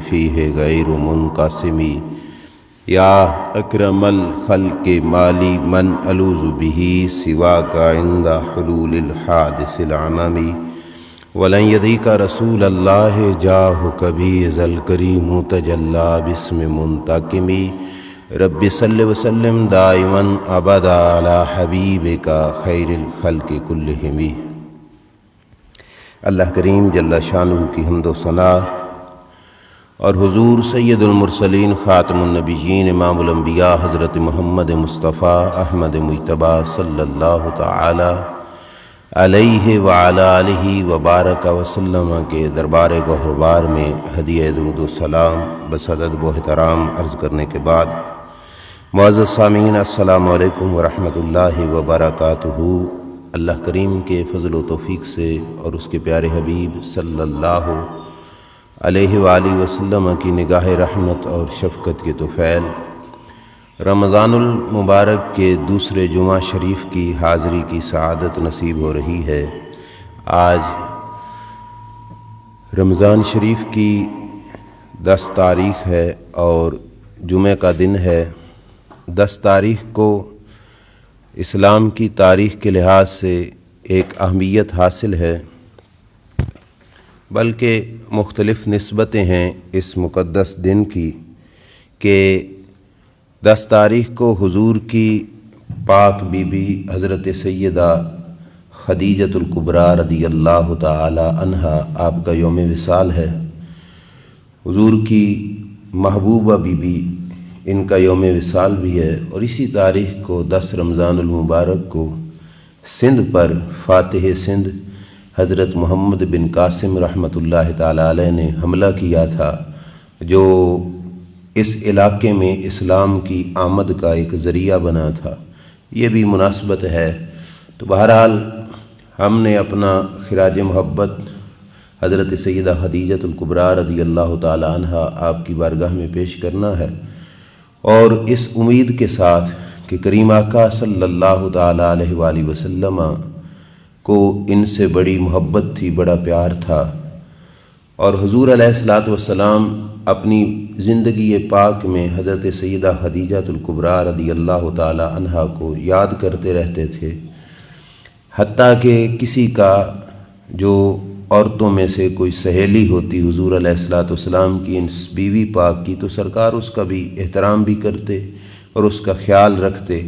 فیہ غیر منقسمی یا اکرم الخلق مالی من الوذ بہ سواک عند حلول الحادث العممی ولن یدیک رسول اللہ جاہ کبھی ذا الکریم تجلی باسم منتقمی رب صلی وسلم دائما ابدا علی حبیبک خیر الخلق کلہم۔ اللہ کریم جل شانہ کی حمد و ثنا اور حضور سید المرسلین خاتم النبیین امام الانبیاء حضرت محمد مصطفیٰ احمد مجتبیٰ صلی اللہ تعالی علیہ وعلی آلہ وبارک وسلم کے دربار گوہربار میں ہدیہ درود و سلام بس ادب و احترام عرض کرنے کے بعد معزز سامعین السلام علیکم ورحمۃ اللہ وبرکاتہ۔ اللہ کریم کے فضل و توفیق سے اور اس کے پیارے حبیب صلی اللہ علیہ وآلہ وسلم کی نگاہ رحمت اور شفقت کے طفیل رمضان المبارک کے دوسرے جمعہ شریف کی حاضری کی سعادت نصیب ہو رہی ہے۔ آج رمضان شریف کی 10 تاریخ ہے اور جمعہ کا دن ہے۔ 10 تاریخ کو اسلام کی تاریخ کے لحاظ سے ایک اہمیت حاصل ہے، بلکہ مختلف نسبتیں ہیں اس مقدس دن کی کہ 10 تاریخ کو حضور کی پاک بی بی حضرت سیدہ خدیجۃ الکبریٰ رضی اللہ تعالی عنہا آپ کا یوم وصال ہے۔ حضور کی محبوبہ بی بی ان کا یوم وصال بھی ہے، اور اسی تاریخ کو 10 رمضان المبارک کو سندھ پر فاتح سندھ حضرت محمد بن قاسم رحمۃ اللہ تعالی علیہ نے حملہ کیا تھا، جو اس علاقے میں اسلام کی آمد کا ایک ذریعہ بنا تھا۔ یہ بھی مناسبت ہے۔ تو بہرحال ہم نے اپنا خراج محبت حضرت سیدہ خدیجۃ الکبریٰ رضی اللہ تعالی عنہا آپ کی بارگاہ میں پیش کرنا ہے، اور اس امید کے ساتھ کہ کریم آقا صلی اللہ تعالی علیہ وآلہ وسلم کو ان سے بڑی محبت تھی، بڑا پیار تھا، اور حضور علیہ الصلوۃ والسلام اپنی زندگی پاک میں حضرت سیدہ خدیجۃ الکبریٰ رضی اللہ تعالی عنہا کو یاد کرتے رہتے تھے، حتیٰ کہ کسی کا جو عورتوں میں سے کوئی سہیلی ہوتی حضور علیہ الصلوۃ والسلام کی ان بیوی پاک کی، تو سرکار اس کا بھی احترام بھی کرتے اور اس کا خیال رکھتے۔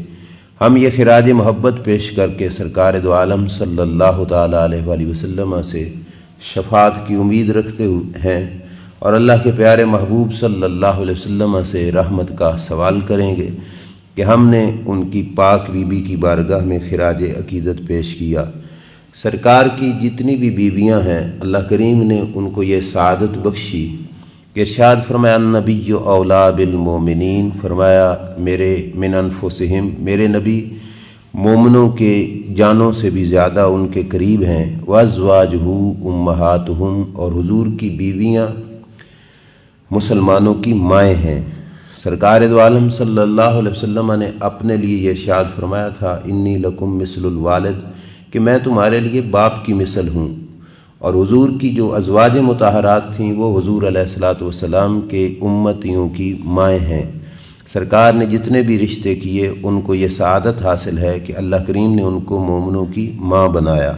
ہم یہ خراج محبت پیش کر کے سرکار دو عالم صلی اللہ تعالی علیہ وآلہ وسلم سے شفاعت کی امید رکھتے ہیں، اور اللہ کے پیارے محبوب صلی اللہ علیہ وسلم سے رحمت کا سوال کریں گے کہ ہم نے ان کی پاک بی بی کی بارگاہ میں خراج عقیدت پیش کیا۔ سرکار کی جتنی بھی بیویاں ہیں اللہ کریم نے ان کو یہ سعادت بخشی کہ ارشاد فرمایا النبی اولیٰ بالمومنین، فرمایا میرے من انفسہم، میرے نبی مومنوں کے جانوں سے بھی زیادہ ان کے قریب ہیں، وازواجہ امہاتہم، اور حضور کی بیویاں مسلمانوں کی مائیں ہیں۔ سرکار دو عالم صلی اللہ علیہ وسلم نے اپنے لیے یہ ارشاد فرمایا تھا انی لکم مثل الوالد، کہ میں تمہارے لیے باپ کی مثل ہوں، اور حضور کی جو ازواج مطہرات تھیں وہ حضور علیہ الصلوۃ والسلام کے امتیوں کی مائیں ہیں۔ سرکار نے جتنے بھی رشتے کیے ان کو یہ سعادت حاصل ہے کہ اللہ کریم نے ان کو مومنوں کی ماں بنایا۔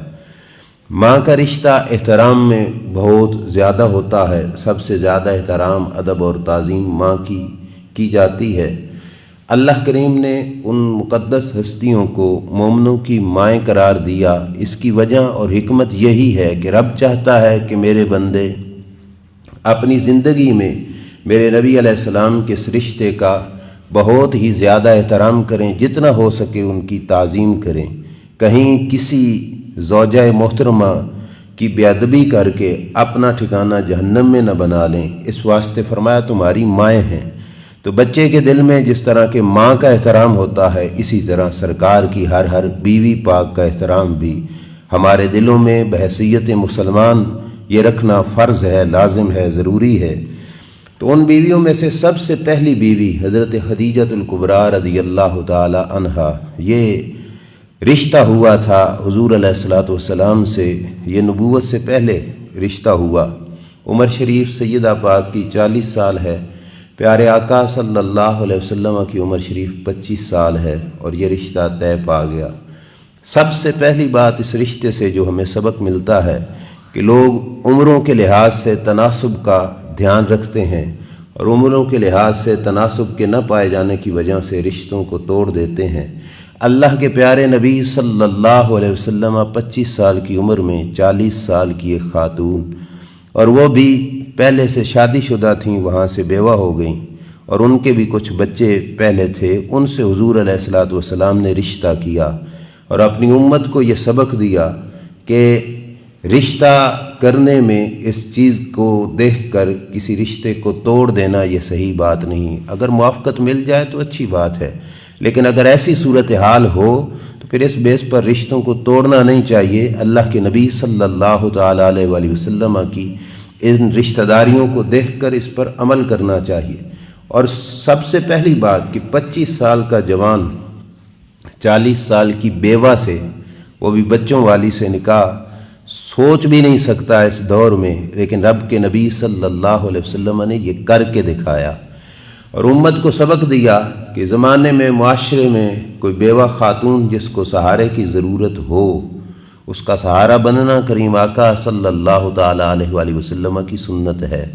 ماں کا رشتہ احترام میں بہت زیادہ ہوتا ہے، سب سے زیادہ احترام، ادب اور تعظیم ماں کی جاتی ہے۔ اللہ کریم نے ان مقدس ہستیوں کو مومنوں کی مائیں قرار دیا۔ اس کی وجہ اور حکمت یہی ہے کہ رب چاہتا ہے کہ میرے بندے اپنی زندگی میں میرے نبی علیہ السلام کے اس رشتے کا بہت ہی زیادہ احترام کریں، جتنا ہو سکے ان کی تعظیم کریں، کہیں کسی زوجہ محترمہ کی بے ادبی کر کے اپنا ٹھکانہ جہنم میں نہ بنا لیں۔ اس واسطے فرمایا تمہاری مائیں ہیں۔ تو بچے کے دل میں جس طرح کہ ماں کا احترام ہوتا ہے، اسی طرح سرکار کی ہر بیوی پاک کا احترام بھی ہمارے دلوں میں بحیثیت مسلمان یہ رکھنا فرض ہے، لازم ہے، ضروری ہے۔ تو ان بیویوں میں سے سب سے پہلی بیوی حضرت خدیجۃ الکبریٰ رضی اللہ تعالی عنہا، یہ رشتہ ہوا تھا حضور علیہ الصلوۃ والسلام سے، یہ نبوت سے پہلے رشتہ ہوا، عمر شریف سیدہ پاک کی 40 سال ہے، پیارے آقا صلی اللہ علیہ وسلم کی عمر شریف 25 سال ہے، اور یہ رشتہ طے پا گیا۔ سب سے پہلی بات اس رشتے سے جو ہمیں سبق ملتا ہے کہ لوگ عمروں کے لحاظ سے تناسب کا دھیان رکھتے ہیں، اور عمروں کے لحاظ سے تناسب کے نہ پائے جانے کی وجہ سے رشتوں کو توڑ دیتے ہیں۔ اللہ کے پیارے نبی صلی اللہ علیہ وسلم 25 سال کی عمر میں 40 سال کی ایک خاتون، اور وہ بھی پہلے سے شادی شدہ تھیں، وہاں سے بیوہ ہو گئیں، اور ان کے بھی کچھ بچے پہلے تھے، ان سے حضور علیہ الصلوۃ والسلام نے رشتہ کیا اور اپنی امت کو یہ سبق دیا کہ رشتہ کرنے میں اس چیز کو دیکھ کر کسی رشتے کو توڑ دینا یہ صحیح بات نہیں۔ اگر موافقت مل جائے تو اچھی بات ہے، لیکن اگر ایسی صورتحال ہو تو پھر اس بیس پر رشتوں کو توڑنا نہیں چاہیے۔ اللہ کے نبی صلی اللہ تعالیٰ علیہ وآلہ وسلم کی ان رشتہ داریوں کو دیکھ کر اس پر عمل کرنا چاہیے۔ اور سب سے پہلی بات کہ 25 سال کا جوان 40 سال کی بیوہ سے، وہ بھی بچوں والی سے نکاح سوچ بھی نہیں سکتا اس دور میں، لیکن رب کے نبی صلی اللہ علیہ وسلم نے یہ کر کے دکھایا اور امت کو سبق دیا کہ زمانے میں معاشرے میں کوئی بیوہ خاتون جس کو سہارے کی ضرورت ہو، اس کا سہارا بننا کریم آقا صلی اللہ تعالیٰ علیہ وآلہ وسلم کی سنت ہے۔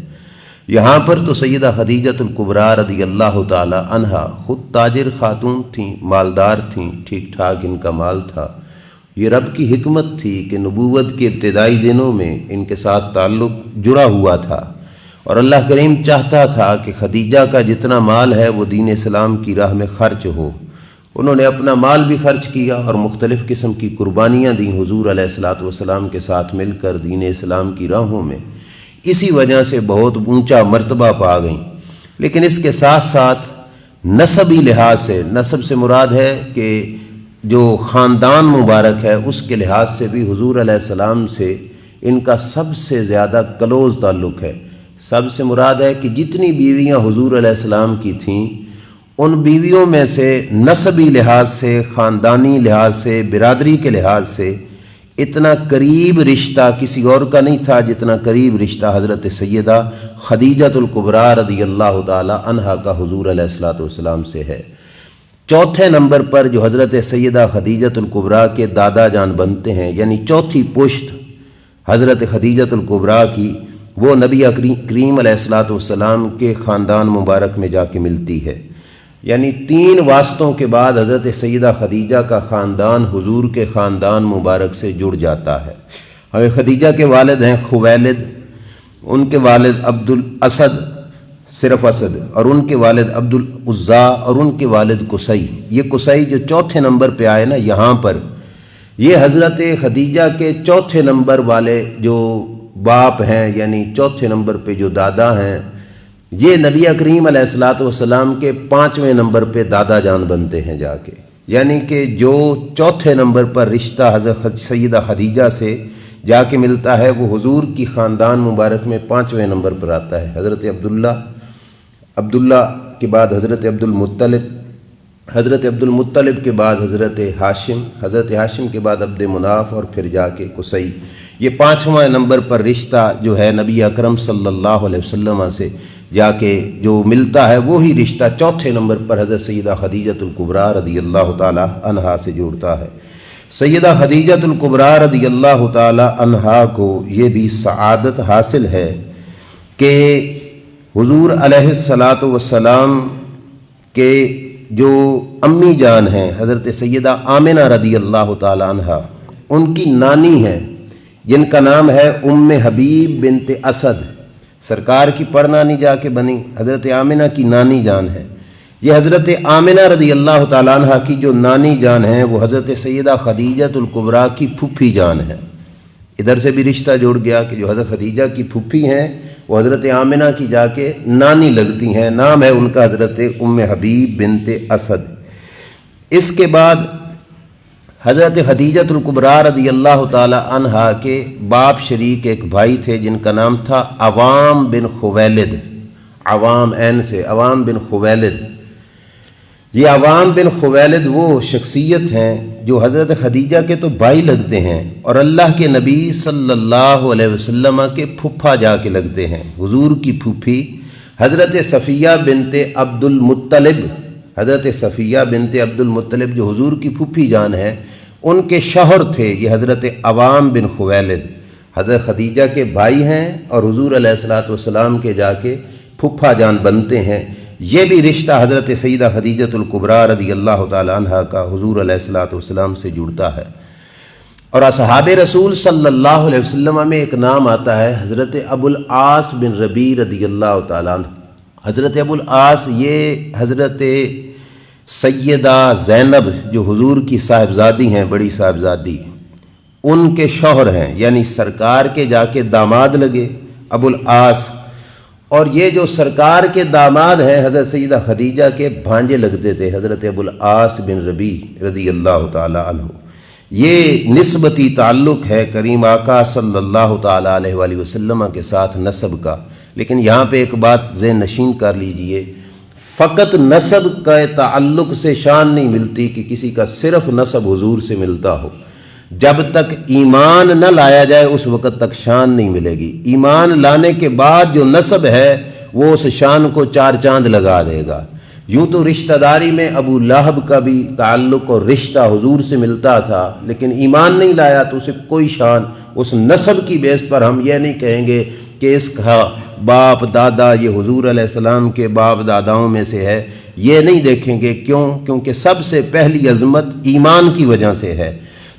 یہاں پر تو سیدہ خدیجۃ الکبریٰ رضی اللہ تعالیٰ عنہا خود تاجر خاتون تھیں، مالدار تھیں، ٹھیک ٹھاک ان کا مال تھا۔ یہ رب کی حکمت تھی کہ نبوت کے ابتدائی دنوں میں ان کے ساتھ تعلق جڑا ہوا تھا، اور اللہ کریم چاہتا تھا کہ خدیجہ کا جتنا مال ہے وہ دین اسلام کی راہ میں خرچ ہو۔ انہوں نے اپنا مال بھی خرچ کیا اور مختلف قسم کی قربانیاں دیں حضور علیہ الصلوۃ والسلام کے ساتھ مل کر دین اسلام کی راہوں میں، اسی وجہ سے بہت اونچا مرتبہ پا گئیں۔ لیکن اس کے ساتھ ساتھ نسبی لحاظ سے، نسب سے مراد ہے کہ جو خاندان مبارک ہے اس کے لحاظ سے بھی حضور علیہ السلام سے ان کا سب سے زیادہ کلوز تعلق ہے۔ سب سے مراد ہے کہ جتنی بیویاں حضور علیہ السلام کی تھیں، ان بیویوں میں سے نسبی لحاظ سے، خاندانی لحاظ سے، برادری کے لحاظ سے اتنا قریب رشتہ کسی اور کا نہیں تھا جتنا قریب رشتہ حضرت سیدہ خدیجۃ الکبریٰ رضی اللہ تعالی عنہا کا حضور علیہ الصلوۃ والسلام سے ہے۔ چوتھے نمبر پر جو حضرت سیدہ خدیجۃ الکبریٰ کے دادا جان بنتے ہیں، یعنی چوتھی پشت حضرت خدیجۃ الکبریٰ کی، وہ نبی کریم علیہ الصلوۃ والسلام کے خاندان مبارک میں جا کے ملتی ہے۔ یعنی 3 واسطوں کے بعد حضرت سیدہ خدیجہ کا خاندان حضور کے خاندان مبارک سے جڑ جاتا ہے۔ خدیجہ کے والد ہیں خویلد، ان کے والد عبد الاسد، صرف اسد، اور ان کے والد عبد العزیٰ، اور ان کے والد قصی۔ یہ قصی جو چوتھے نمبر پہ آئے نا یہاں پر، یہ حضرت خدیجہ کے چوتھے نمبر والے جو باپ ہیں، یعنی چوتھے نمبر پہ جو دادا ہیں، یہ نبی کریم علیہ الصلوۃ والسلام کے 5ویں نمبر پہ دادا جان بنتے ہیں جا کے۔ یعنی کہ جو چوتھے نمبر پر رشتہ حضرت سیدہ خدیجہ سے جا کے ملتا ہے وہ حضور کی خاندان مبارک میں 5ویں نمبر پر آتا ہے۔ حضرت عبداللہ کے بعد حضرت عبد المطلب، حضرت عبد المطلب کے بعد حضرت ہاشم، حضرت ہاشم کے بعد عبد مناف، اور پھر جا کے قصی۔ یہ 5واں نمبر پر رشتہ جو ہے نبی اکرم صلی اللہ علیہ وسلم سے جا کے جو ملتا ہے، وہی رشتہ چوتھے نمبر پر حضرت سیدہ خدیجۃ الکبریٰ رضی اللہ تعالی عنہا سے جڑتا ہے۔ سیدہ خدیجۃ الکبریٰ رضی اللہ تعالی عنہا کو یہ بھی سعادت حاصل ہے کہ حضور علیہ الصلوۃ والسلام کے جو امی جان ہیں حضرت سیدہ آمنہ رضی اللہ تعالی عنہا، ان کی نانی ہیں جن کا نام ہے ام حبیب بنت اسد، سرکار کی پڑنانی جا کے بنی حضرت آمنہ کی نانی جان ہے۔ یہ حضرت آمنہ رضی اللہ تعالیٰ عنہ کی جو نانی جان ہیں وہ حضرت سیدہ خدیجۃ الکبریٰ کی پھوپھی جان ہے۔ ادھر سے بھی رشتہ جوڑ گیا کہ جو حضرت خدیجہ کی پھوپھی ہیں وہ حضرت آمنہ کی جا کے نانی لگتی ہیں، نام ہے ان کا حضرت ام حبیب بنت اسد۔ اس کے بعد حضرت خدیجۃ الکبریٰ رضی اللہ تعالی عنہا کے باپ شریک ایک بھائی تھے جن کا نام تھا عوام بن خویلد، عوام عین سے عوام بن خویلد۔ یہ عوام بن خویلد وہ شخصیت ہیں جو حضرت خدیجہ کے تو بھائی لگتے ہیں اور اللہ کے نبی صلی اللہ علیہ وسلم کے پھپھا جا کے لگتے ہیں، حضور کی پھوپھی حضرت صفیہ بنت عبد المطلب، حضرت صفیہ بنت عبد المطلب جو حضور کی پھوپھی جان ہے، ان کے شوہر تھے یہ حضرت عوام بن خویلد، حضرت خدیجہ کے بھائی ہیں اور حضور علیہ الصلوۃ والسلام کے جا کے پھپھا جان بنتے ہیں۔ یہ بھی رشتہ حضرت سیدہ خدیجۃ الکبریٰ رضی اللہ تعالی عنہا کا حضور علیہ الصلوۃ والسلام سے جڑتا ہے۔ اور اصحاب رسول صلی اللہ علیہ وسلم میں ایک نام آتا ہے حضرت ابو العاص بن ربیع رضی اللہ تعالیٰ عنہ۔ حضرت ابو العاص یہ حضرت سیدہ زینب جو حضور کی صاحبزادی ہیں، بڑی صاحبزادی، ان کے شوہر ہیں، یعنی سرکار کے جا کے داماد لگے ابو العاص، اور یہ جو سرکار کے داماد ہیں حضرت سیدہ خدیجہ کے بھانجے لگتے تھے حضرت ابو العاص بن ربیع رضی اللہ تعالی عنہ۔ یہ نسبتی تعلق ہے کریم آقا صلی اللہ تعالی علیہ وآلہ وسلم کے ساتھ نسب کا۔ لیکن یہاں پہ ایک بات ذہن نشین کر لیجئے، فقط نسب کا تعلق سے شان نہیں ملتی کہ کسی کا صرف نسب حضور سے ملتا ہو، جب تک ایمان نہ لایا جائے اس وقت تک شان نہیں ملے گی۔ ایمان لانے کے بعد جو نسب ہے وہ اس شان کو چار چاند لگا دے گا۔ یوں تو رشتہ داری میں ابو لہب کا بھی تعلق اور رشتہ حضور سے ملتا تھا، لیکن ایمان نہیں لایا تو اسے کوئی شان، اس نسب کی بیس پر ہم یہ نہیں کہیں گے کہ اس کا باپ دادا یہ حضور علیہ السلام کے باپ داداؤں میں سے ہے، یہ نہیں دیکھیں گے۔ کیونکہ سب سے پہلی عظمت ایمان کی وجہ سے ہے۔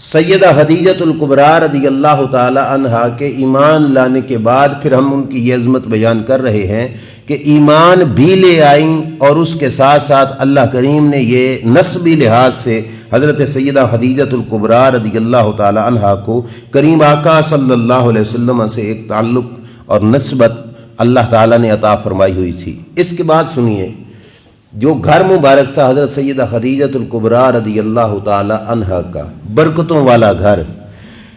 سیدہ خدیجۃ الکبریٰ رضی اللہ تعالی عنہا کے ایمان لانے کے بعد پھر ہم ان کی یہ عظمت بیان کر رہے ہیں کہ ایمان بھی لے آئیں، اور اس کے ساتھ ساتھ اللہ کریم نے یہ نسبی لحاظ سے حضرت سیدہ خدیجۃ الکبریٰ رضی اللہ تعالی عنہا کو کریم آقا صلی اللہ علیہ وسلم سے ایک تعلق اور نسبت اللہ تعالیٰ نے عطا فرمائی ہوئی تھی۔ اس کے بعد سنیے، جو گھر مبارک تھا حضرت سیدہ خدیجۃ الکبریٰ رضی اللہ تعالی عنہا کا، برکتوں والا گھر،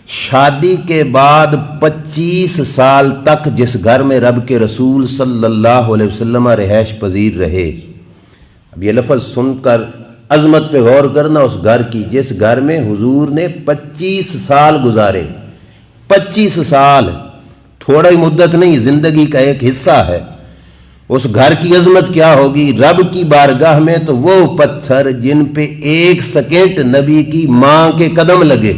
شادی کے بعد 25 سال تک جس گھر میں رب کے رسول صلی اللہ علیہ وسلم رہائش پذیر رہے۔ اب یہ لفظ سن کر عظمت پہ غور کرنا اس گھر کی، جس گھر میں حضور نے 25 سال گزارے۔ 25 سال تھوڑی مدت نہیں، زندگی کا ایک حصہ ہے۔ اس گھر کی عظمت کیا ہوگی؟ رب کی بارگاہ میں تو وہ پتھر جن پہ ایک سیکنڈ نبی کی ماں کے قدم لگے،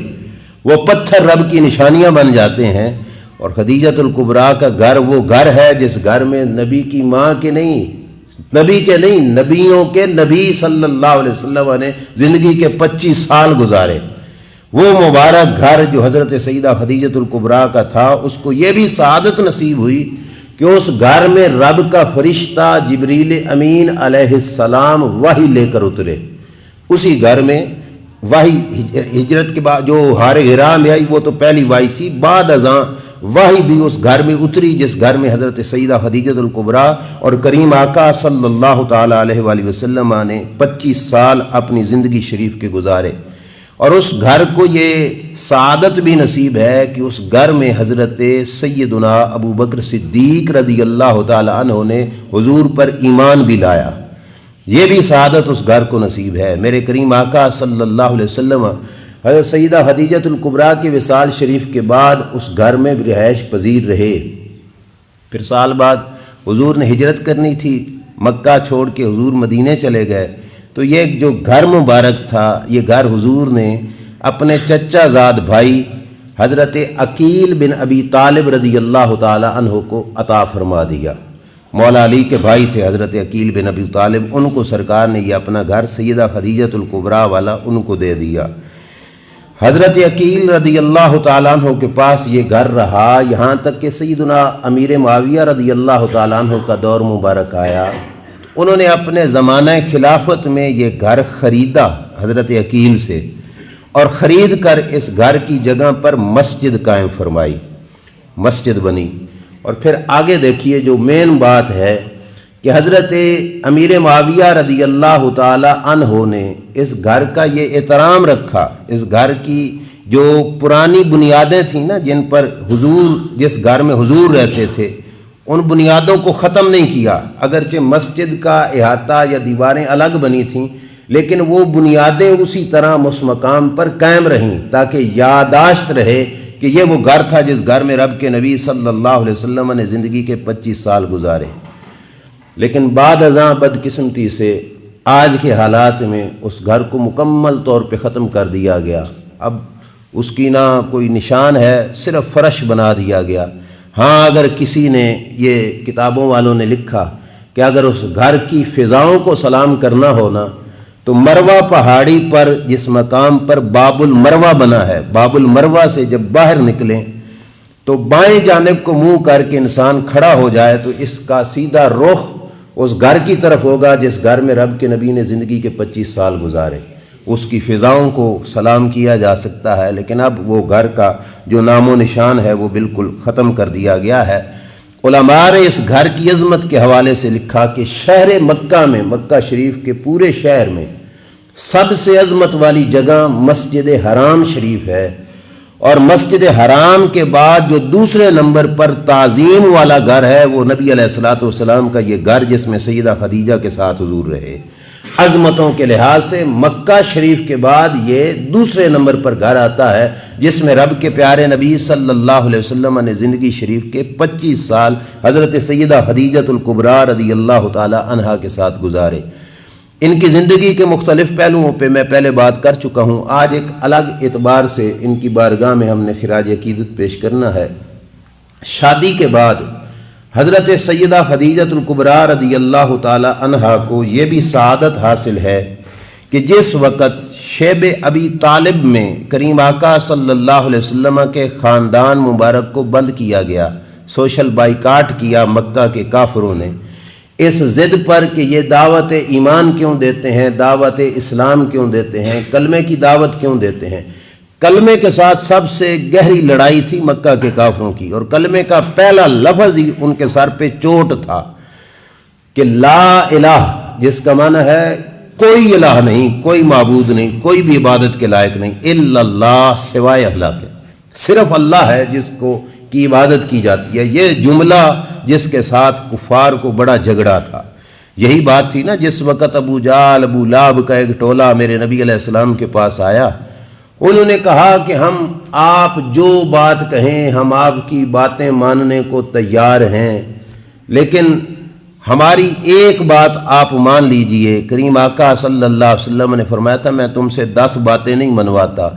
وہ پتھر رب کی نشانیاں بن جاتے ہیں۔ اور خدیجۃ الکبریٰ کا گھر وہ گھر ہے جس گھر میں نبی کی ماں کے نہیں، نبی کے نہیں، نبیوں کے نبی صلی اللہ علیہ وسلم نے زندگی کے 25 سال گزارے۔ وہ مبارک گھر جو حضرت سیدہ خدیجۃ الکبریٰ کا تھا، اس کو یہ بھی سعادت نصیب ہوئی کہ اس گھر میں رب کا فرشتہ جبریل امین علیہ السلام وحی لے کر اترے۔ اسی گھر میں وحی ہجرت کے بعد جو غار حرا میں آئی وہ تو پہلی وحی تھی، بعد ازاں وحی بھی اس گھر میں اتری جس گھر میں حضرت سیدہ خدیجۃ الکبریٰ اور کریم آقا صلی اللہ تعالی علیہ وآلہ وسلم نے 25 سال اپنی زندگی شریف کے گزارے۔ اور اس گھر کو یہ سعادت بھی نصیب ہے کہ اس گھر میں حضرت سیدنا ابو بکر صدیق رضی اللہ تعالی عنہ نے حضور پر ایمان بھی لایا۔ یہ بھی سعادت اس گھر کو نصیب ہے۔ میرے کریم آقا صلی اللہ علیہ وسلم حضرت سیدہ خدیجۃ الکبریٰ کے وصال شریف کے بعد اس گھر میں رہائش پذیر رہے۔ پھر سال بعد حضور نے ہجرت کرنی تھی، مکہ چھوڑ کے حضور مدینے چلے گئے، تو یہ جو گھر مبارک تھا، یہ گھر حضور نے اپنے چچا زاد بھائی حضرت عقیل بن ابی طالب رضی اللہ تعالی عنہ کو عطا فرما دیا۔ مولا علی کے بھائی تھے حضرت عقیل بن ابی طالب، ان کو سرکار نے یہ اپنا گھر سیدہ خدیجۃ الکبریٰ والا ان کو دے دیا۔ حضرت عقیل رضی اللہ تعالیٰ عنہ کے پاس یہ گھر رہا یہاں تک کہ سیدنا امیر معاویہ رضی اللہ تعالیٰ عنہ کا دور مبارک آیا۔ انہوں نے اپنے زمانہ خلافت میں یہ گھر خریدا حضرت عقیل سے، اور خرید کر اس گھر کی جگہ پر مسجد قائم فرمائی، مسجد بنی۔ اور پھر آگے دیکھیے جو مین بات ہے کہ حضرت امیر معاویہ رضی اللہ تعالی عنہ نے اس گھر کا یہ احترام رکھا، اس گھر کی جو پرانی بنیادیں تھیں نا جن پر حضور، جس گھر میں حضور رہتے تھے، ان بنیادوں کو ختم نہیں کیا۔ اگرچہ مسجد کا احاطہ یا دیواریں الگ بنی تھیں، لیکن وہ بنیادیں اسی طرح اس مقام پر قائم رہیں تاکہ یادداشت رہے کہ یہ وہ گھر تھا جس گھر میں رب کے نبی صلی اللہ علیہ وسلم نے زندگی کے 25 سال گزارے۔ لیکن بعد ازاں بدقسمتی سے آج کے حالات میں اس گھر کو مکمل طور پہ ختم کر دیا گیا۔ اب اس کی نہ کوئی نشان ہے، صرف فرش بنا دیا گیا۔ ہاں اگر کسی نے، یہ کتابوں والوں نے لکھا کہ اگر اس گھر کی فضاؤں کو سلام کرنا ہونا تو مروہ پہاڑی پر جس مقام پر باب المروہ بنا ہے، باب المروہ سے جب باہر نکلیں تو بائیں جانب کو منہ کر کے انسان کھڑا ہو جائے تو اس کا سیدھا رخ اس گھر کی طرف ہوگا جس گھر میں رب کے نبی نے زندگی کے 25 سال گزارے۔ اس کی فضاؤں کو سلام کیا جا سکتا ہے، لیکن اب وہ گھر کا جو نام و نشان ہے وہ بالکل ختم کر دیا گیا ہے۔ علماء نے اس گھر کی عظمت کے حوالے سے لکھا کہ شہر مکہ میں، مکہ شریف کے پورے شہر میں سب سے عظمت والی جگہ مسجد حرام شریف ہے، اور مسجد حرام کے بعد جو دوسرے نمبر پر تعظیم والا گھر ہے وہ نبی علیہ الصلوۃ والسلام کا یہ گھر جس میں سیدہ خدیجہ کے ساتھ حضور رہے۔ عظمتوں کے لحاظ سے مکہ شریف کے بعد یہ دوسرے نمبر پر گھر آتا ہے جس میں رب کے پیارے نبی صلی اللہ علیہ وسلم نے زندگی شریف کے 25 سال حضرت سیدہ خدیجۃ الکبریٰ رضی اللہ تعالی عنہا کے ساتھ گزارے۔ ان کی زندگی کے مختلف پہلوؤں پہ میں پہلے بات کر چکا ہوں، آج ایک الگ اعتبار سے ان کی بارگاہ میں ہم نے خراج عقیدت پیش کرنا ہے۔ شادی کے بعد حضرت سیدہ خدیجۃ الکبریٰ رضی اللہ تعالی عنہا کو یہ بھی سعادت حاصل ہے کہ جس وقت شیب ابی طالب میں کریم آقا صلی اللہ علیہ وسلم کے خاندان مبارک کو بند کیا گیا، سوشل بائیکاٹ کیا مکہ کے کافروں نے، اس ضد پر کہ یہ دعوت ایمان کیوں دیتے ہیں، دعوت اسلام کیوں دیتے ہیں، کلمے کی دعوت کیوں دیتے ہیں۔ کلمے کے ساتھ سب سے گہری لڑائی تھی مکہ کے کافروں کی، اور کلمے کا پہلا لفظ ہی ان کے سر پہ چوٹ تھا کہ لا الہ، جس کا معنی ہے کوئی الہ نہیں، کوئی معبود نہیں، کوئی بھی عبادت کے لائق نہیں، الا اللہ، سوائے اللہ کے، صرف اللہ ہے جس کو کی عبادت کی جاتی ہے۔ یہ جملہ جس کے ساتھ کفار کو بڑا جھگڑا تھا، یہی بات تھی نا جس وقت ابو جہل ابو لہب کا ایک ٹولہ میرے نبی علیہ السلام کے پاس آیا، انہوں نے کہا کہ ہم آپ جو بات کہیں ہم آپ کی باتیں ماننے کو تیار ہیں، لیکن ہماری ایک بات آپ مان لیجئے۔ کریم آقا صلی اللہ علیہ وسلم نے فرمایا تھا میں تم سے 10 باتیں نہیں منواتا،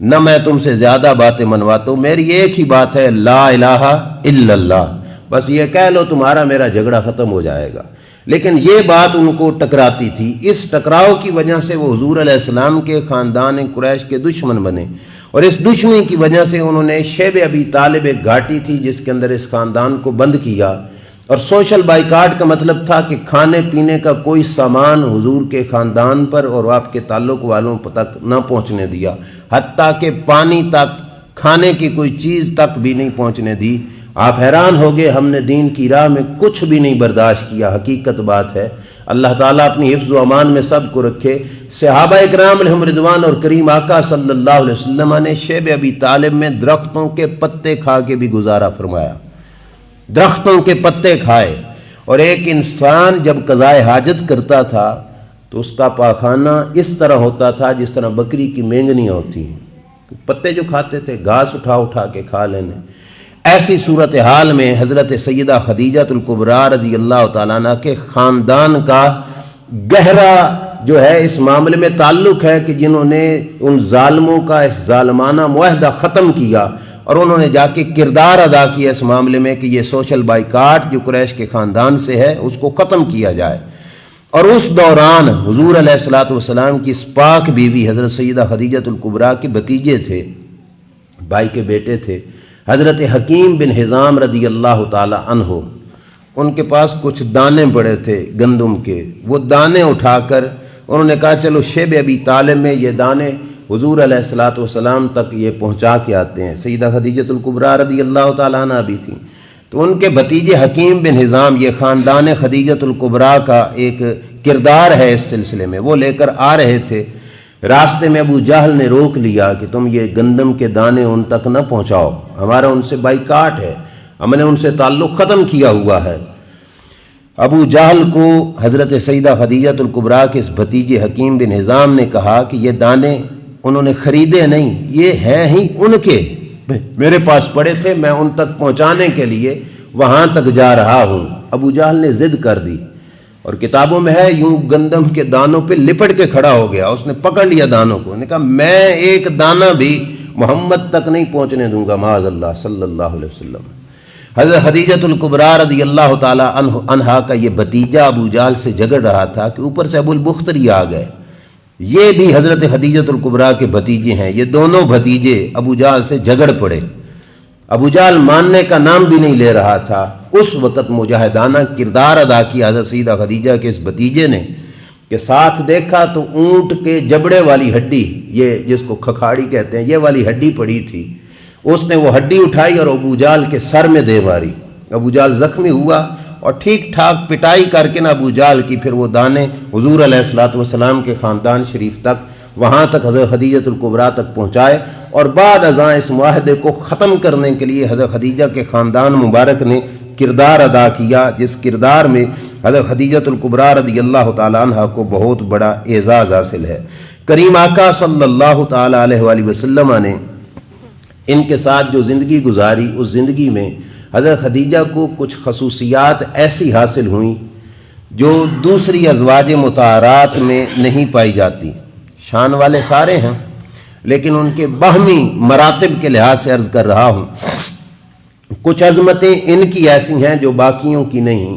نہ میں تم سے زیادہ باتیں منواتا ہوں، میری ایک ہی بات ہے لا الہ الا اللہ، بس یہ کہہ لو تمہارا میرا جھگڑا ختم ہو جائے گا۔ لیکن یہ بات ان کو ٹکراتی تھی، اس ٹکراؤ کی وجہ سے وہ حضور علیہ السلام کے خاندان قریش کے دشمن بنے، اور اس دشمنی کی وجہ سے انہوں نے شیب ابی طالب ایک گھاٹی تھی جس کے اندر اس خاندان کو بند کیا، اور سوشل بائیکاٹ کا مطلب تھا کہ کھانے پینے کا کوئی سامان حضور کے خاندان پر اور آپ کے تعلق والوں تک نہ پہنچنے دیا، حتیٰ کہ پانی تک، کھانے کی کوئی چیز تک بھی نہیں پہنچنے دی۔ آپ حیران ہو گئے، ہم نے دین کی راہ میں کچھ بھی نہیں برداشت کیا، حقیقت بات ہے۔ اللہ تعالیٰ اپنی حفظ و امان میں سب کو رکھے۔ صحابہ اکرام علیہم رضوان اور کریم آقا صلی اللہ علیہ وسلم نے شیب ابی طالب میں درختوں کے پتے کھا کے بھی گزارا فرمایا، درختوں کے پتے کھائے، اور ایک انسان جب قضائے حاجت کرتا تھا تو اس کا پاخانہ اس طرح ہوتا تھا جس طرح بکری کی مینگنیاں ہوتی ہیں، پتے جو کھاتے تھے گھاس اٹھا اٹھا کے کھا لینے۔ ایسی صورتحال میں حضرت سیدہ خدیجۃ الکبریٰ رضی اللہ تعالیٰ عنہ کے خاندان کا گہرا جو ہے اس معاملے میں تعلق ہے کہ جنہوں نے ان ظالموں کا اس ظالمانہ معاہدہ ختم کیا، اور انہوں نے جا کے کردار ادا کیا اس معاملے میں کہ یہ سوشل بائیکاٹ جو قریش کے خاندان سے ہے اس کو ختم کیا جائے۔ اور اس دوران حضور علیہ الصلوۃ والسلام کی اس پاک بیوی حضرت سیدہ خدیجۃ الکبریٰ کے بھتیجے تھے، بھائی کے بیٹے تھے، حضرت حکیم بن حزام رضی اللہ تعالی عنہ، ان کے پاس کچھ دانے پڑے تھے گندم کے، وہ دانے اٹھا کر انہوں نے کہا چلو شیب ابی طالب میں یہ دانے حضور علیہ الصلوۃ والسلام تک یہ پہنچا کے آتے ہیں۔ سیدہ خدیجۃ الکبریٰ رضی اللہ تعالیٰ عنہ بھی تھیں، تو ان کے بھتیجے حکیم بن حزام، یہ خاندان خدیجۃ الکبریٰ کا ایک کردار ہے اس سلسلے میں، وہ لے کر آ رہے تھے۔ راستے میں ابو جہل نے روک لیا کہ تم یہ گندم کے دانے ان تک نہ پہنچاؤ، ہمارا ان سے بائیکاٹ ہے، ہم نے ان سے تعلق ختم کیا ہوا ہے۔ ابو جہل کو حضرت سیدہ خدیجۃ الکبریٰ کے اس بھتیجے حکیم بن حزام نے کہا کہ یہ دانے انہوں نے خریدے نہیں، یہ ہیں ہی ان کے، میرے پاس پڑے تھے، میں ان تک پہنچانے کے لیے وہاں تک جا رہا ہوں۔ ابو جہل نے ضد کر دی، اور کتابوں میں ہے یوں گندم کے دانوں پہ لپٹ کے کھڑا ہو گیا، اس نے پکڑ لیا دانوں کو، نے کہا میں ایک دانہ بھی محمد تک نہیں پہنچنے دوں گا، معاذ اللہ صلی اللہ علیہ وسلم۔ حضرت خدیجۃ الکبریٰ رضی اللہ تعالی عنہا کا یہ بھتیجا ابو جہل سے جھگڑ رہا تھا کہ اوپر سے ابو البختری آ گئے، یہ بھی حضرت خدیجۃ الکبریٰ کے بھتیجے ہیں، یہ دونوں بھتیجے ابو جہل سے جھگڑ پڑے۔ ابو جہل ماننے کا نام بھی نہیں لے رہا تھا۔ اس وقت مجاہدانہ کردار ادا کیا حضرت سیدہ خدیجہ کے اس بھتیجے نے کہ ساتھ دیکھا تو اونٹ کے جبڑے والی ہڈی، یہ جس کو کھکھاڑی کہتے ہیں، یہ والی ہڈی پڑی تھی، اس نے وہ ہڈی اٹھائی اور ابو جہل کے سر میں دے ماری۔ ابو جہل زخمی ہوا اور ٹھیک ٹھاک پٹائی کر کے نہ ابو جہل کی پھر وہ دانے حضور علیہ الصلوۃ والسلام کے خاندان شریف تک، وہاں تک حضرت خدیجۃ الکبریٰ تک پہنچائے، اور بعد ازاں اس معاہدے کو ختم کرنے کے لیے حضرت خدیجہ کے خاندان مبارک نے کردار ادا کیا، جس کردار میں حضرت خدیجۃ الکبریٰ رضی اللہ تعالیٰ عنہ کو بہت بڑا اعزاز حاصل ہے۔ کریم آقا صلی اللہ تعالیٰ علیہ وآلہ وسلم نے ان کے ساتھ جو زندگی گزاری، اس زندگی میں حضرت خدیجہ کو کچھ خصوصیات ایسی حاصل ہوئیں جو دوسری ازواج مطہرات میں نہیں پائی جاتی۔ شان والے سارے ہیں، لیکن ان کے باہمی مراتب کے لحاظ سے عرض کر رہا ہوں، کچھ عظمتیں ان کی ایسی ہیں جو باقیوں کی نہیں۔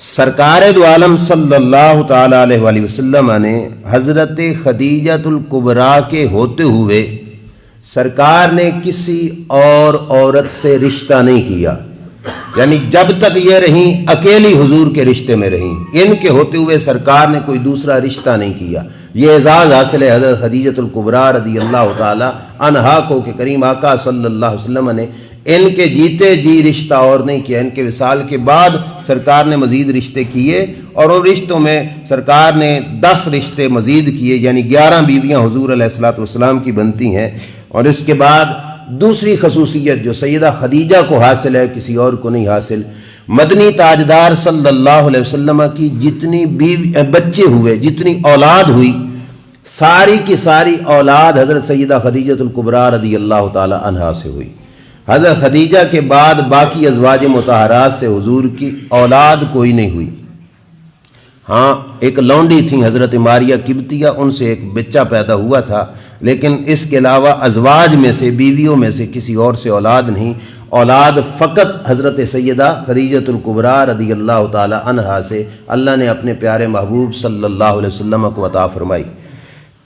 سرکار دو عالم صلی اللہ تعالی علیہ وآلہ وسلم نے حضرت خدیجۃ الکبریٰ کے ہوتے ہوئے سرکار نے کسی اور عورت سے رشتہ نہیں کیا، یعنی جب تک یہ رہیں اکیلی حضور کے رشتے میں رہیں، ان کے ہوتے ہوئے سرکار نے کوئی دوسرا رشتہ نہیں کیا۔ یہ اعزاز حاصل ہے حضرت خدیجۃ الکبریٰ رضی اللہ تعالی عنہا کو کہ کریم آقا صلی اللہ علیہ وسلم نے ان کے جیتے جی رشتہ اور نہیں کیا، ان کے وصال کے بعد سرکار نے مزید رشتے کیے، اور ان رشتوں میں سرکار نے 10 رشتے مزید کیے، یعنی 11 بیویاں حضور علیہ الصلوۃ والسلام کی بنتی ہیں۔ اور اس کے بعد دوسری خصوصیت جو سیدہ خدیجہ کو حاصل ہے، کسی اور کو نہیں حاصل، مدنی تاجدار صلی اللہ علیہ وسلم کی جتنی بچے ہوئے، جتنی اولاد ہوئی، ساری کی ساری اولاد حضرت سیدہ خدیجۃ الکبریٰ رضی اللہ تعالی عنہا سے ہوئی۔ حضرت خدیجہ کے بعد باقی ازواج مطہرات سے حضور کی اولاد کوئی نہیں ہوئی۔ ہاں ایک لونڈی تھیں حضرت ماریہ قبطیہ، ان سے ایک بچہ پیدا ہوا تھا، لیکن اس کے علاوہ ازواج میں سے، بیویوں میں سے کسی اور سے اولاد نہیں۔ اولاد فقط حضرت سیدہ خدیجۃ الکبریٰ رضی اللہ تعالی عنہا سے اللہ نے اپنے پیارے محبوب صلی اللہ علیہ وسلم کو عطا فرمائی۔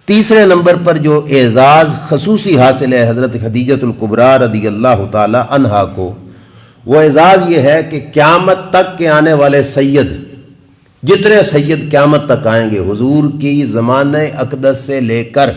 تیسرے نمبر پر جو اعزاز خصوصی حاصل ہے حضرت خدیجۃ الکبریٰ رضی اللہ تعالی عنہا کو، وہ اعزاز یہ ہے کہ قیامت تک کے آنے والے سید، جتنے سید قیامت تک آئیں گے، حضور کی زمانہ اقدس سے لے کر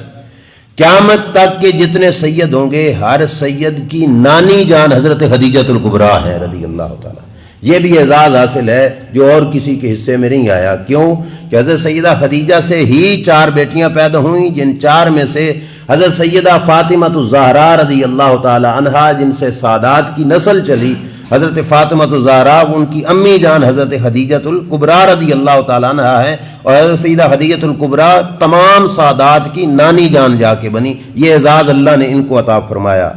قیامت تک کے جتنے سید ہوں گے، ہر سید کی نانی جان حضرت خدیجۃ الکبریٰ ہے رضی اللہ تعالی۔ یہ بھی اعزاز حاصل ہے جو اور کسی کے حصے میں نہیں آیا۔ کیوں کہ حضرت سیدہ خدیجہ سے ہی 4 بیٹیاں پیدا ہوئیں، جن 4 میں سے حضرت سیدہ فاطمہ الزہراء رضی اللہ تعالی عنہا، جن سے سادات کی نسل چلی، حضرت فاطمہ الزہراء ان کی امی جان حضرت خدیجۃ الکبریٰ رضی اللہ تعالیٰ عنہا ہے، اور حضرت سیدہ خدیجۃ الکبریٰ تمام سادات کی نانی جان جا کے بنی۔ یہ اعزاز اللہ نے ان کو عطا فرمایا۔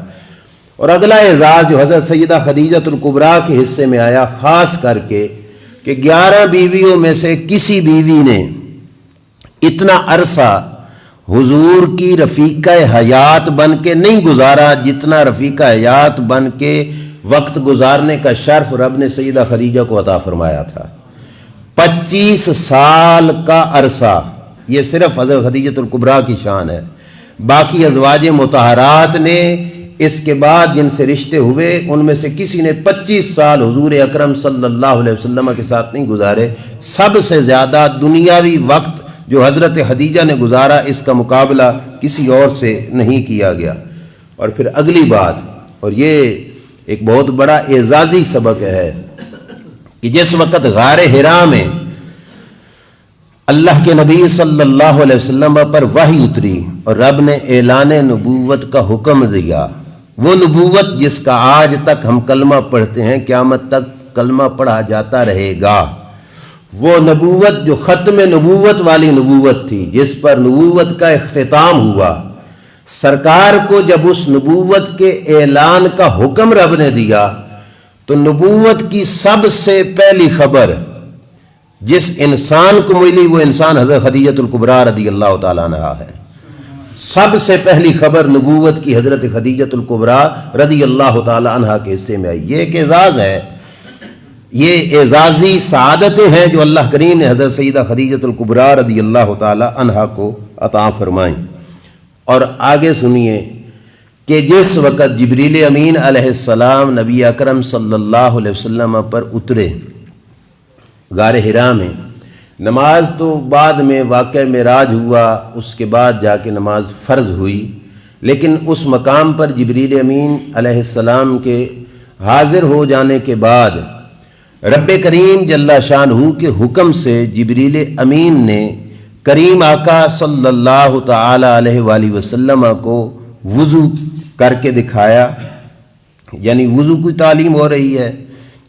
اور اگلا اعزاز جو حضرت سیدہ خدیجۃ الکبریٰ کے حصے میں آیا، خاص کر کے کہ 11 بیویوں میں سے کسی بیوی نے اتنا عرصہ حضور کی رفیقہ حیات بن کے نہیں گزارا جتنا رفیقہ حیات بن کے وقت گزارنے کا شرف رب نے سیدہ خدیجہ کو عطا فرمایا تھا۔ 25 سال کا عرصہ، یہ صرف حضرت خدیجۃ الکبریٰ کی شان ہے۔ باقی ازواج مطہرات نے اس کے بعد جن سے رشتے ہوئے، ان میں سے کسی نے 25 سال حضور اکرم صلی اللہ علیہ وسلم کے ساتھ نہیں گزارے۔ سب سے زیادہ دنیاوی وقت جو حضرت خدیجہ نے گزارا، اس کا مقابلہ کسی اور سے نہیں کیا گیا۔ اور پھر اگلی بات، اور یہ ایک بہت بڑا اعزازی سبق ہے کہ جس وقت غار حرا میں اللہ کے نبی صلی اللہ علیہ وسلم پر وحی اتری اور رب نے اعلان نبوت کا حکم دیا، وہ نبوت جس کا آج تک ہم کلمہ پڑھتے ہیں، قیامت تک کلمہ پڑھا جاتا رہے گا، وہ نبوت جو ختم نبوت والی نبوت تھی، جس پر نبوت کا اختتام ہوا، سرکار کو جب اس نبوت کے اعلان کا حکم رب نے دیا تو نبوت کی سب سے پہلی خبر جس انسان کو ملی وہ انسان حضرت خدیجہ الکبریٰ رضی اللہ تعالیٰ عنہا ہے۔ سب سے پہلی خبر نبوت کی حضرت خدیجہ الکبریٰ رضی اللہ تعالیٰ عنہا کے حصے میں آئی۔ یہ ایک اعزاز ہے، یہ اعزازی سعادتیں ہیں جو اللہ کریم نے حضرت سیدہ خدیجہ الکبریٰ رضی اللہ تعالیٰ عنہا کو عطا فرمائیں۔ اور آگے سنیے کہ جس وقت جبریل امین علیہ السلام نبی اکرم صلی اللہ علیہ وسلم پر اترے غار حرا میں، نماز تو بعد میں واقع معراج ہوا، اس کے بعد جا کے نماز فرض ہوئی، لیکن اس مقام پر جبریل امین علیہ السلام کے حاضر ہو جانے کے بعد رب کریم جل شانہ کے حکم سے جبریل امین نے کریم آقا صلی اللہ تعالی علیہ وآلہ وسلم کو وضو کر کے دکھایا، یعنی وضو کی تعلیم ہو رہی ہے،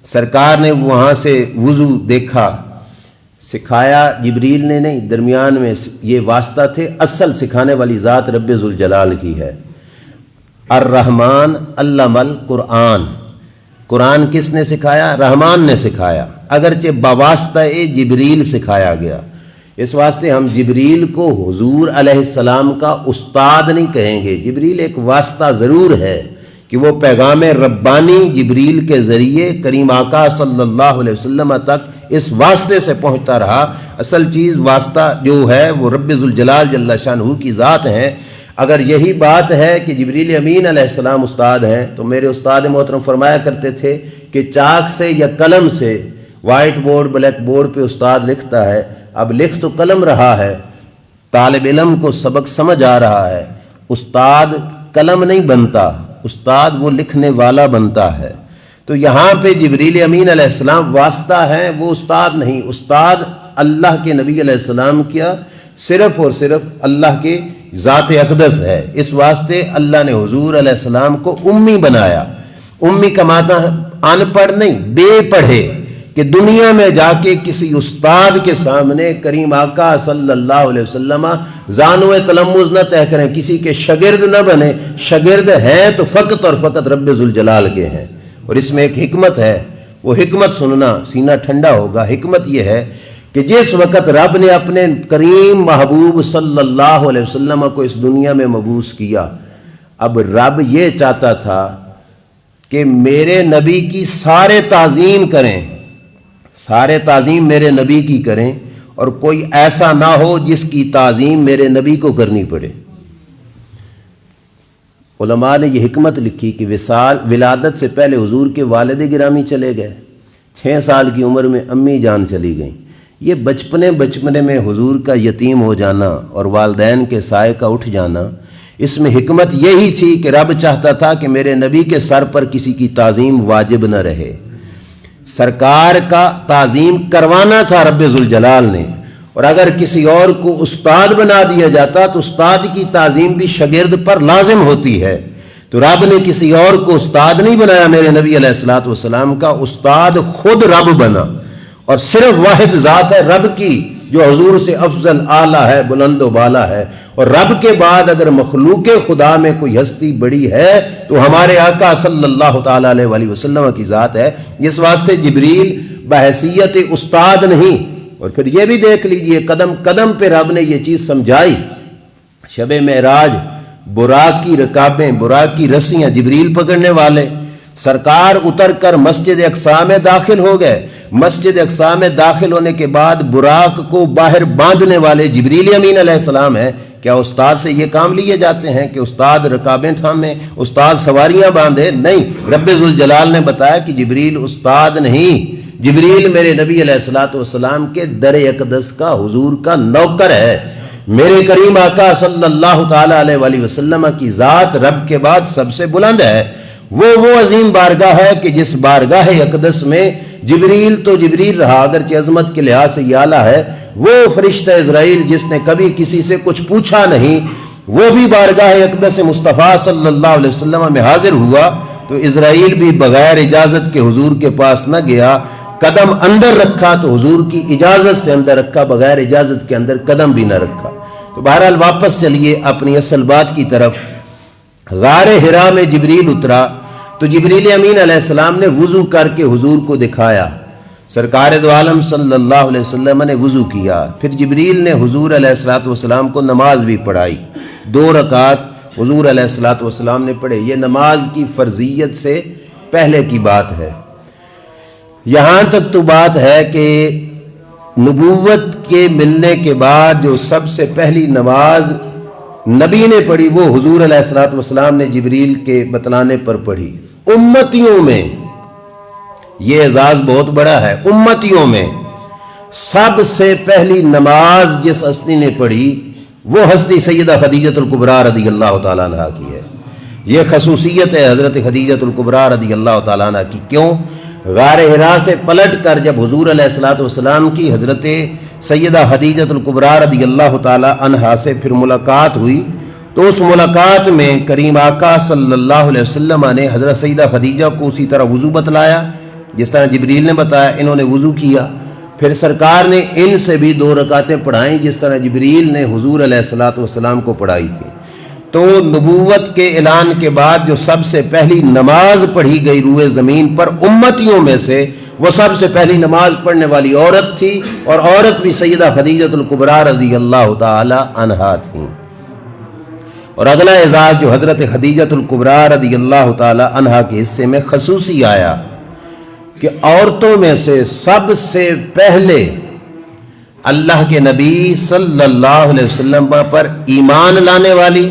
سرکار نے وہاں سے وضو دیکھا، سکھایا جبریل نے نہیں، درمیان میں یہ واسطہ تھے، اصل سکھانے والی ذات رب ذوالجلال کی ہے۔ الرحمن علم القرآن، قرآن کس نے سکھایا؟ رحمان نے سکھایا، اگرچہ بواسطہ جبریل سکھایا گیا۔ اس واسطے ہم جبریل کو حضور علیہ السلام کا استاد نہیں کہیں گے، جبریل ایک واسطہ ضرور ہے کہ وہ پیغام ربانی جبریل کے ذریعے کریم آقا صلی اللہ علیہ وسلم تک اس واسطے سے پہنچتا رہا۔ اصل چیز واسطہ جو ہے وہ رب ذوالجلال جل شانہ کی ذات ہے۔ اگر یہی بات ہے کہ جبریل امین علیہ السلام استاد ہیں تو میرے استاد محترم فرمایا کرتے تھے کہ چاک سے یا قلم سے وائٹ بورڈ بلیک بورڈ پہ استاد لکھتا ہے، اب لکھ تو قلم رہا ہے، طالب علم کو سبق سمجھ آ رہا ہے، استاد قلم نہیں بنتا، استاد وہ لکھنے والا بنتا ہے۔ تو یہاں پہ جبریل امین علیہ السلام واسطہ ہیں، وہ استاد نہیں، استاد اللہ کے نبی علیہ السلام کیا صرف اور صرف اللہ کے ذات اقدس ہے۔ اس واسطے اللہ نے حضور علیہ السلام کو امی بنایا۔ امی کا معنی ان پڑھ نہیں، بے پڑھے، کہ دنیا میں جا کے کسی استاد کے سامنے کریم آقا صلی اللہ علیہ وسلم زانو تلمذ نہ طے کریں، کسی کے شاگرد نہ بنے، شاگرد ہیں تو فقط اور فقط رب ذوالجلال کے ہیں۔ اور اس میں ایک حکمت ہے، وہ حکمت سننا سینہ ٹھنڈا ہوگا۔ حکمت یہ ہے کہ جس وقت رب نے اپنے کریم محبوب صلی اللہ علیہ وسلم کو اس دنیا میں مبعوث کیا، اب رب یہ چاہتا تھا کہ میرے نبی کی سارے تعظیم کریں، سارے تعظیم میرے نبی کی کریں، اور کوئی ایسا نہ ہو جس کی تعظیم میرے نبی کو کرنی پڑے۔ علماء نے یہ حکمت لکھی کہ ولادت سے پہلے حضور کے والد گرامی چلے گئے، 6 سال کی عمر میں امی جان چلی گئیں۔ یہ بچپنے میں حضور کا یتیم ہو جانا اور والدین کے سائے کا اٹھ جانا، اس میں حکمت یہی تھی کہ رب چاہتا تھا کہ میرے نبی کے سر پر کسی کی تعظیم واجب نہ رہے، سرکار کا تعظیم کروانا تھا رب ذوالجلال نے، اور اگر کسی اور کو استاد بنا دیا جاتا تو استاد کی تعظیم بھی شاگرد پر لازم ہوتی ہے۔ تو رب نے کسی اور کو استاد نہیں بنایا، میرے نبی علیہ الصلوۃ والسلام کا استاد خود رب بنا، اور صرف واحد ذات ہے رب کی جو حضور سے افضل اعلیٰ ہے، بلند و بالا ہے۔ اور رب کے بعد اگر مخلوق خدا میں کوئی ہستی بڑی ہے تو ہمارے آقا صلی اللہ تعالیٰ علیہ وآلہ وسلم کی ذات ہے۔ اس واسطے جبریل بحیثیت استاد نہیں۔ اور پھر یہ بھی دیکھ لیجئے قدم قدم پہ رب نے یہ چیز سمجھائی۔ شب معراج براق کی رکابیں، براق کی رسیاں، جبریل پکڑنے والے، سرکار اتر کر مسجد اقصی میں داخل ہو گئے۔ مسجد اقصی میں داخل ہونے کے بعد براق کو باہر باندھنے والے جبریل امین علیہ السلام ہیں۔ کیا استاد سے یہ کام لیے جاتے ہیں کہ استاد رکابیں تھامے، استاد سواریاں باندھے؟ نہیں، رب ذوالجلال نے بتایا کہ جبریل استاد نہیں، جبریل میرے نبی علیہ الصلوۃ والسلام کے در اقدس کا، حضور کا نوکر ہے۔ میرے کریم آقا صلی اللہ تعالیٰ علیہ وآلہ وسلم کی ذات رب کے بعد سب سے بلند ہے۔ وہ عظیم بارگاہ ہے کہ جس بارگاہ اقدس میں جبریل تو جبریل رہا، اگرچہ عظمت کے لحاظ سے یہ اعلیٰ ہے، وہ فرشتہ اسرائیل جس نے کبھی کسی سے کچھ پوچھا نہیں، وہ بھی بارگاہ اقدس مصطفیٰ صلی اللہ علیہ وسلم میں حاضر ہوا، تو اسرائیل بھی بغیر اجازت کے حضور کے پاس نہ گیا۔ قدم اندر رکھا تو حضور کی اجازت سے اندر رکھا، بغیر اجازت کے اندر قدم بھی نہ رکھا۔ تو بہرحال واپس چلیے اپنی اصل بات کی طرف۔ غار حرا میں جبریل اترا تو جبریل امین علیہ السلام نے وضو کر کے حضور کو دکھایا۔ سرکار دو عالم صلی اللہ علیہ وسلم نے وضو کیا، پھر جبریل نے حضور علیہ السلام کو نماز بھی پڑھائی، 2 رکعات حضور علیہ السلام نے پڑھے۔ یہ نماز کی فرضیت سے پہلے کی بات ہے۔ یہاں تک تو بات ہے کہ نبوت کے ملنے کے بعد جو سب سے پہلی نماز نبی نے پڑھی وہ حضور علیہ السلام نے جبریل کے بتلانے پر پڑھی۔ امتیوں میں یہ اعزاز بہت بڑا ہے، امتیوں میں سب سے پہلی نماز جس ہستی نے پڑھی وہ ہستی سیدہ خدیجہ الکبریٰ رضی اللہ تعالیٰ عنہ کی ہے۔ یہ خصوصیت ہے حضرت خدیجہ الکبریٰ رضی اللہ تعالیٰ عنہ کی۔ کیوں؟ غار حرا سے پلٹ کر جب حضور علیہ السلام کی حضرت سیدہ خدیجہ الکبریٰ رضی اللہ تعالی عنہا سے پھر ملاقات ہوئی تو اس ملاقات میں کریم آقا صلی اللہ علیہ وسلم نے حضرت سیدہ خدیجہ کو اسی طرح وضو بتلایا جس طرح جبریل نے بتایا، انہوں نے وضو کیا، پھر سرکار نے ان سے بھی 2 رکعتیں پڑھائیں جس طرح جبریل نے حضور علیہ السلام کو پڑھائی تھی۔ تو نبوت کے اعلان کے بعد جو سب سے پہلی نماز پڑھی گئی روئے زمین پر امتیوں میں سے، وہ سب سے پہلی نماز پڑھنے والی عورت تھی، اور عورت بھی سیدہ خدیجہ الکبریٰ رضی اللہ تعالی عنہا تھیں۔ اور اگلا اعزاز جو حضرت خدیجہ الکبریٰ رضی اللہ تعالی عنہا کے حصے میں خصوصی آیا کہ عورتوں میں سے سب سے پہلے اللہ کے نبی صلی اللہ علیہ وسلم پر ایمان لانے والی،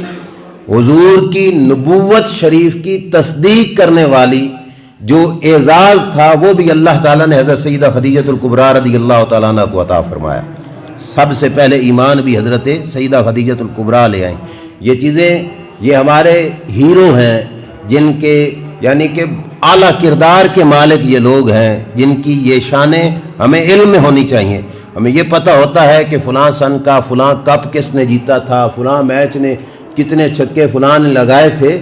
حضور کی نبوت شریف کی تصدیق کرنے والی جو اعزاز تھا وہ بھی اللہ تعالیٰ نے حضرت سیدہ خدیجہ الکبریٰ رضی اللہ تعالیٰ عنہ کو عطا فرمایا۔ سب سے پہلے ایمان بھی حضرت سیدہ خدیجہ الکبریٰ لے آئیں۔ یہ چیزیں، یہ ہمارے ہیرو ہیں جن کے یعنی کہ اعلیٰ کردار کے مالک یہ لوگ ہیں جن کی یہ شانیں ہمیں علم میں ہونی چاہیے۔ ہمیں یہ پتہ ہوتا ہے کہ فلاں سن کا فلاں کپ کس نے جیتا تھا، فلاں میچ نے کتنے چھکے فلاں نے لگائے تھے،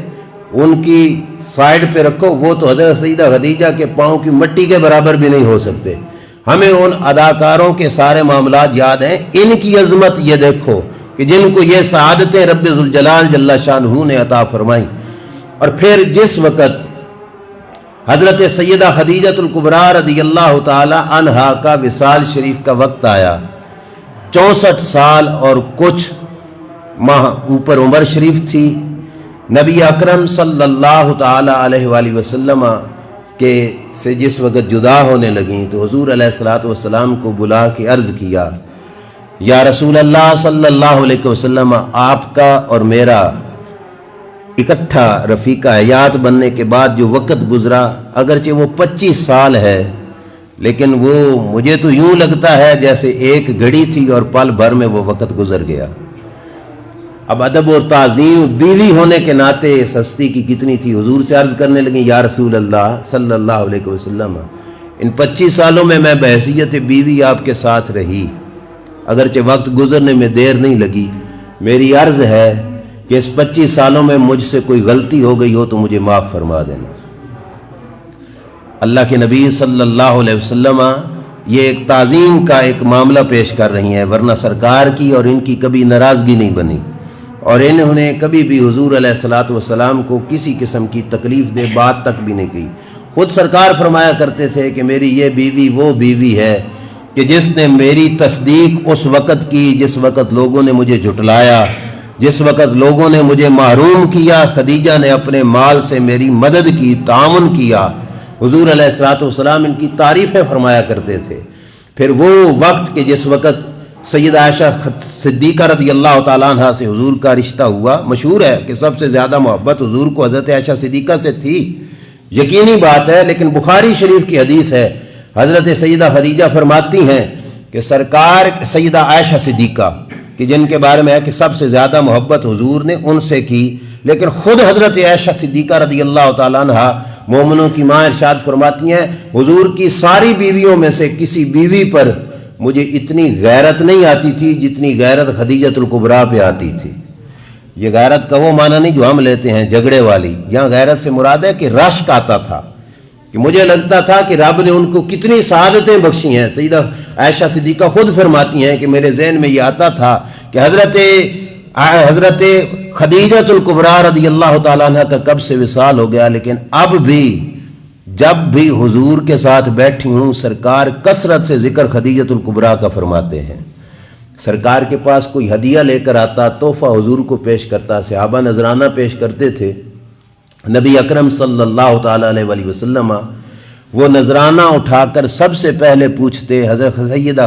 ان کی سائیڈ پہ رکھو، وہ تو حضرت سیدہ خدیجہ کے پاؤں کی مٹی کے برابر بھی نہیں ہو سکتے۔ ہمیں ان اداکاروں کے سارے معاملات یاد ہیں، ان کی عظمت یہ دیکھو کہ جن کو یہ سعادتیں رب ذوالجلال جل شانہ نے عطا فرمائیں۔ اور پھر جس وقت حضرت سیدہ خدیجہ الکبریٰ رضی اللہ تعالی عنہا کا وصال شریف کا وقت آیا، 64 سال اور کچھ ماہ اوپر عمر شریف تھی، نبی اکرم صلی اللہ تعالی علیہ وآلہ وسلم کے سے جس وقت جدا ہونے لگیں تو حضور علیہ السلام کو بلا کے عرض کیا، یا رسول اللہ صلی اللہ علیہ وسلم، آپ کا اور میرا اکٹھا رفیقہ حیات بننے کے بعد جو وقت گزرا، اگرچہ وہ 25 سال ہے لیکن وہ مجھے تو یوں لگتا ہے جیسے ایک گھڑی تھی اور پل بھر میں وہ وقت گزر گیا۔ اب ادب اور تعظیم بیوی ہونے کے ناطے اس ہستی کی کتنی تھی، حضور سے عرض کرنے لگیں، یا رسول اللہ صلی اللہ علیہ وسلم، ان 25 سالوں میں میں بحیثیت بیوی آپ کے ساتھ رہی، اگرچہ وقت گزرنے میں دیر نہیں لگی، میری عرض ہے کہ اس 25 سالوں میں مجھ سے کوئی غلطی ہو گئی ہو تو مجھے معاف فرما دینا۔ اللہ کے نبی صلی اللہ علیہ وسلم یہ ایک تعظیم کا ایک معاملہ پیش کر رہی ہیں، ورنہ سرکار کی اور ان کی کبھی ناراضگی نہیں بنی، اور انہوں نے کبھی بھی حضور علیہ السلام کو کسی قسم کی تکلیف دہ بات تک بھی نہیں کی۔ خود سرکار فرمایا کرتے تھے کہ میری یہ بیوی وہ بیوی ہے کہ جس نے میری تصدیق اس وقت کی جس وقت لوگوں نے مجھے جھٹلایا، جس وقت لوگوں نے مجھے محروم کیا، خدیجہ نے اپنے مال سے میری مدد کی، تعاون کیا۔ حضور علیہ السلام ان کی تعریفیں فرمایا کرتے تھے۔ پھر وہ وقت کہ جس وقت سیدہ عائشہ صدیقہ رضی اللہ تعالیٰ عنہ سے حضور کا رشتہ ہوا، مشہور ہے کہ سب سے زیادہ محبت حضور کو حضرت عائشہ صدیقہ سے تھی، یقینی بات ہے، لیکن بخاری شریف کی حدیث ہے، حضرت سیدہ خدیجہ فرماتی ہیں کہ سرکار سیدہ عائشہ صدیقہ کہ جن کے بارے میں ہے کہ سب سے زیادہ محبت حضور نے ان سے کی، لیکن خود حضرت عائشہ صدیقہ رضی اللہ تعالیٰ عنہ مومنوں کی ماں ارشاد فرماتی ہیں، حضور کی ساری بیویوں میں سے کسی بیوی پر مجھے اتنی غیرت نہیں آتی تھی جتنی غیرت خدیجہ الکبریٰ پہ آتی تھی۔ یہ غیرت کا وہ معنی نہیں جو ہم لیتے ہیں جھگڑے والی، یہاں غیرت سے مراد ہے کہ رشک آتا تھا، کہ مجھے لگتا تھا کہ رب نے ان کو کتنی سعادتیں بخشی ہیں۔ سیدہ عائشہ صدیقہ خود فرماتی ہیں کہ میرے ذہن میں یہ آتا تھا کہ حضرت خدیجہ الکبریٰ رضی اللہ تعالیٰ عنہ کا کب سے وصال ہو گیا، لیکن اب بھی جب بھی حضور کے ساتھ بیٹھی ہوں سرکار کثرت سے ذکر خدیجہ الکبریٰ کا فرماتے ہیں۔ سرکار کے پاس کوئی ہدیہ لے کر آتا، تحفہ حضور کو پیش کرتا، صحابہ نذرانہ پیش کرتے تھے، نبی اکرم صلی اللہ تعالیٰ علیہ وآلہ وسلم وہ نذرانہ اٹھا کر سب سے پہلے پوچھتے حضرت سیدہ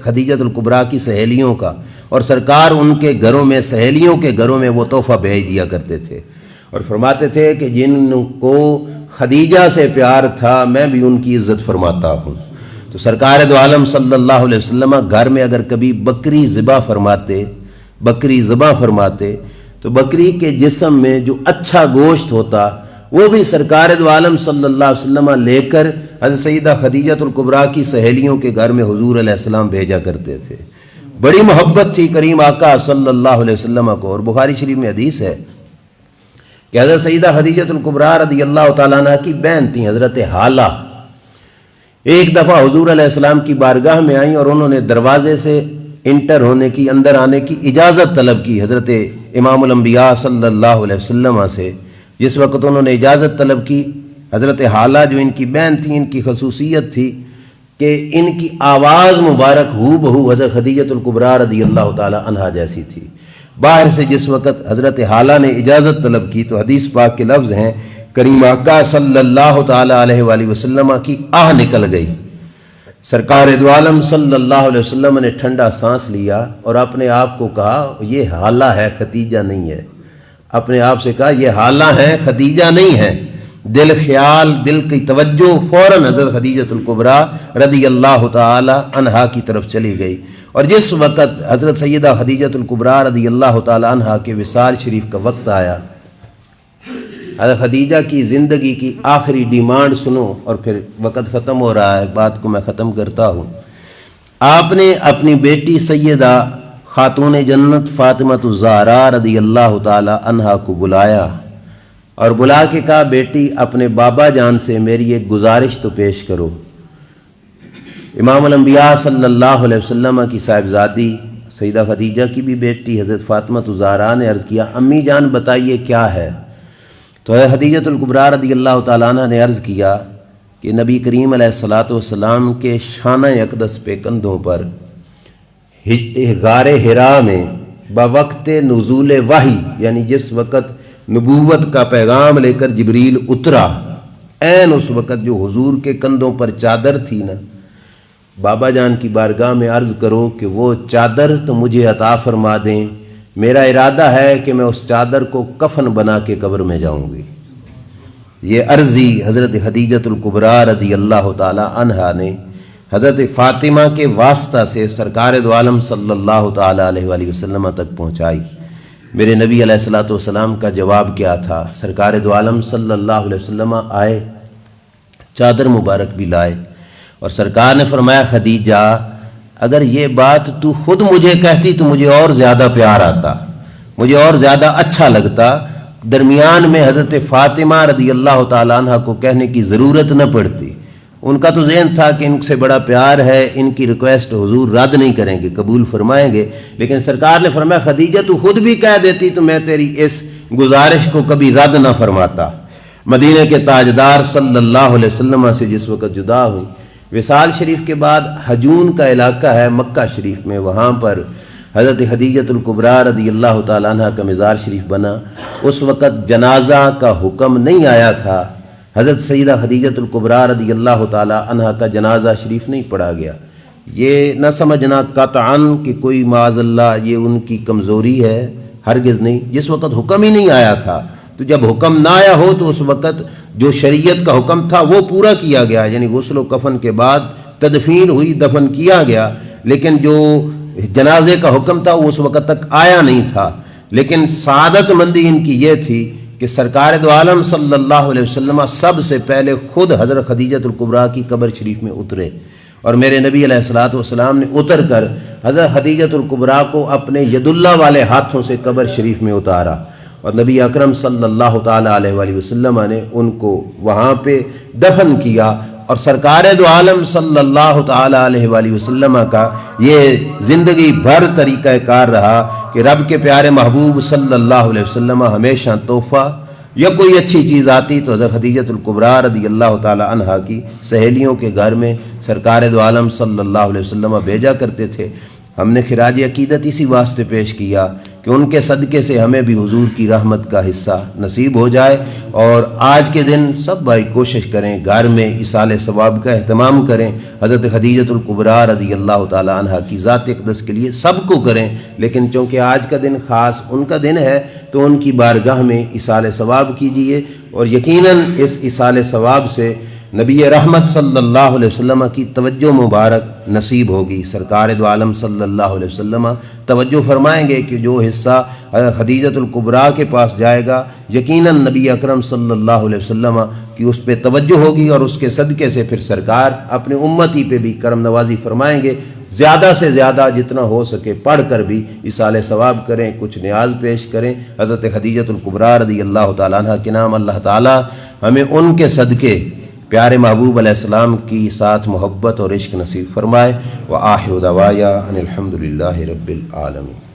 خدیجہ الکبریٰ کی سہیلیوں کا، اور سرکار ان کے گھروں میں، سہیلیوں کے گھروں میں وہ تحفہ بھیج دیا کرتے تھے، اور فرماتے تھے کہ جن کو خدیجہ سے پیار تھا میں بھی ان کی عزت فرماتا ہوں۔ تو سرکار دو عالم صلی اللہ علیہ وسلم گھر میں اگر کبھی بکری ذبح فرماتے تو بکری کے جسم میں جو اچھا گوشت ہوتا وہ بھی سرکار دو عالم صلی اللہ علیہ وسلم لے کر حضرت سیدہ خدیجہ الکبریٰ کی سہیلیوں کے گھر میں حضور علیہ السلام بھیجا کرتے تھے۔ بڑی محبت تھی کریم آقا صلی اللہ علیہ وسلم کو، اور بخاری شریف میں حدیث ہے کہ حضرت سیدہ خدیجہ الکبریٰ رضی اللہ تعالیٰ عنہ کی بہن تھیں حضرت حالہ، ایک دفعہ حضور علیہ السلام کی بارگاہ میں آئیں اور انہوں نے دروازے سے انٹر ہونے کی، اندر آنے کی اجازت طلب کی حضرت امام الانبیاء صلی اللہ علیہ وسلم سے۔ جس وقت انہوں نے اجازت طلب کی، حضرت حالہ جو ان کی بہن تھی، ان کی خصوصیت تھی کہ ان کی آواز مبارک ہو بہو حضرت خدیجہ الکبریٰ رضی اللہ تعالی عنہا جیسی تھی۔ باہر سے جس وقت حضرت حالہ نے اجازت طلب کی تو حدیث پاک کے لفظ ہیں کریم آقا صلی اللہ تعالی علیہ وآلہ وسلم کی آہ نکل گئی۔ سرکار دو عالم صلی اللہ علیہ وسلم نے ٹھنڈا سانس لیا اور اپنے آپ کو کہا یہ حالہ ہے، خدیجہ نہیں ہے۔ اپنے آپ سے کہا یہ حالہ ہیں، خدیجہ نہیں ہے۔ دل خیال، دل کی توجہ فوراً حضرت خدیجہ الکبریٰ رضی اللہ تعالی عنہا کی طرف چلی گئی، اور جس وقت حضرت سیدہ خدیجہ الکبریٰ رضی اللہ تعالی عنہا کے وصال شریف کا وقت آیا، حضرت خدیجہ کی زندگی کی آخری ڈیمانڈ سنو، اور پھر وقت ختم ہو رہا ہے، بات کو میں ختم کرتا ہوں۔ آپ نے اپنی بیٹی سیدہ خاتون جنت فاطمہ الزہراء رضی اللہ تعالی عنہا کو بلایا اور بلا کے کہا بیٹی اپنے بابا جان سے میری ایک گزارش تو پیش کرو۔ امام الانبیاء صلی اللہ علیہ وسلم کی صاحبزادی سیدہ خدیجہ کی بھی بیٹی حضرت فاطمہ الزہراء نے عرض کیا امی جان بتائیے کیا ہے؟ تو حضرت خدیجہ الکبریٰ رضی اللہ تعالیٰ عنہ نے عرض کیا کہ نبی کریم علیہ الصلاۃ والسلام کے شانہ اقدس پہ کندھوں پر غار حرا میں بوقت نزول وحی، یعنی جس وقت نبوت کا پیغام لے کر جبریل اترا، عین اس وقت جو حضور کے کندھوں پر چادر تھی نا، بابا جان کی بارگاہ میں عرض کرو کہ وہ چادر تو مجھے عطا فرما دیں، میرا ارادہ ہے کہ میں اس چادر کو کفن بنا کے قبر میں جاؤں گی۔ یہ عرضی حضرت خدیجہ الکبریٰ رضی اللہ تعالی عنہا نے حضرت فاطمہ کے واسطہ سے سرکار دو عالم صلی اللہ تعالی علیہ وآلہ وسلم تک پہنچائی۔ میرے نبی علیہ الصلوۃ والسلام کا جواب کیا تھا؟ سرکار دو عالم صلی اللہ علیہ وسلم آئے، چادر مبارک بھی لائے، اور سرکار نے فرمایا خدیجہ اگر یہ بات تو خود مجھے کہتی تو مجھے اور زیادہ پیار آتا، مجھے اور زیادہ اچھا لگتا، درمیان میں حضرت فاطمہ رضی اللہ تعالیٰ عنہ کو کہنے کی ضرورت نہ پڑتی۔ ان کا تو ذہن تھا کہ ان سے بڑا پیار ہے، ان کی ریکویسٹ حضور رد نہیں کریں گے، قبول فرمائیں گے، لیکن سرکار نے فرمایا خدیجہ تو خود بھی کہہ دیتی تو میں تیری اس گزارش کو کبھی رد نہ فرماتا۔ مدینہ کے تاجدار صلی اللہ علیہ وسلم سے جس وقت جدا ہوئی، وصال شریف کے بعد حجون کا علاقہ ہے مکہ شریف میں، وہاں پر حضرت خدیجہ الکبریٰ رضی اللہ تعالیٰ عنہ کا مزار شریف بنا۔ اس وقت جنازہ کا حکم نہیں آیا تھا، حضرت سیدہ خدیجہ الکبریٰ رضی اللہ تعالی عنہا کا جنازہ شریف نہیں پڑھا گیا۔ یہ نہ سمجھنا قطعاً کہ کوئی معاذ اللہ یہ ان کی کمزوری ہے، ہرگز نہیں، جس وقت حکم ہی نہیں آیا تھا، تو جب حکم نہ آیا ہو تو اس وقت جو شریعت کا حکم تھا وہ پورا کیا گیا، یعنی غسل و کفن کے بعد تدفین ہوئی، دفن کیا گیا، لیکن جو جنازے کا حکم تھا وہ اس وقت تک آیا نہیں تھا۔ لیکن سعادت مندی ان کی یہ تھی کہ سرکار دو عالم صلی اللہ علیہ وسلم سب سے پہلے خود حضرت خدیجہ الکبریٰ کی قبر شریف میں اترے، اور میرے نبی علیہ الصلوۃ والسلام نے اتر کر حضرت خدیجہ الکبریٰ کو اپنے ید اللہ والے ہاتھوں سے قبر شریف میں اتارا، اور نبی اکرم صلی اللہ تعالیٰ علیہ وآلہ وسلم نے ان کو وہاں پہ دفن کیا، اور سرکار دو عالم صلی اللہ تعالیٰ علیہ وآلہ وسلم کا یہ زندگی بھر طریقہ کار رہا کہ رب کے پیارے محبوب صلی اللہ علیہ وسلم ہمیشہ تحفہ یا کوئی اچھی چیز آتی تو حضرت خدیجۃ الکبریٰ رضی اللہ تعالی عنہا کی سہیلیوں کے گھر میں سرکار دو عالم صلی اللہ علیہ وسلم بھیجا کرتے تھے۔ ہم نے خراج عقیدت اسی واسطے پیش کیا کہ ان کے صدقے سے ہمیں بھی حضور کی رحمت کا حصہ نصیب ہو جائے، اور آج کے دن سب بھائی کوشش کریں گھر میں ایصال ثواب کا اہتمام کریں۔ حضرت خدیجۃ الکبریٰ رضی اللہ تعالی عنہا کی ذات اقدس کے لیے سب کو کریں، لیکن چونکہ آج کا دن خاص ان کا دن ہے تو ان کی بارگاہ میں ایصال ثواب کیجئے، اور یقیناً اس ایصال ثواب سے نبی رحمت صلی اللہ علیہ وسلم کی توجہ مبارک نصیب ہوگی۔ سرکار دو عالم صلی اللہ علیہ وسلم توجہ فرمائیں گے کہ جو حصہ خدیجۃ الکبریٰ کے پاس جائے گا یقیناً نبی اکرم صلی اللہ علیہ وسلم کی اس پہ توجہ ہوگی، اور اس کے صدقے سے پھر سرکار اپنے امتی پہ بھی کرم نوازی فرمائیں گے۔ زیادہ سے زیادہ جتنا ہو سکے پڑھ کر بھی ایصال ثواب کریں، کچھ نیاز پیش کریں حضرت خدیجۃ الکبریٰ رضی اللہ تعالیٰ عنہ کے نام۔ اللہ تعالیٰ ہمیں ان کے صدقے پیارے محبوب علیہ السلام کی ساتھ محبت اور عشق نصیب فرمائے۔ وآخر دعوایا ان الحمد للہ رب العالمین۔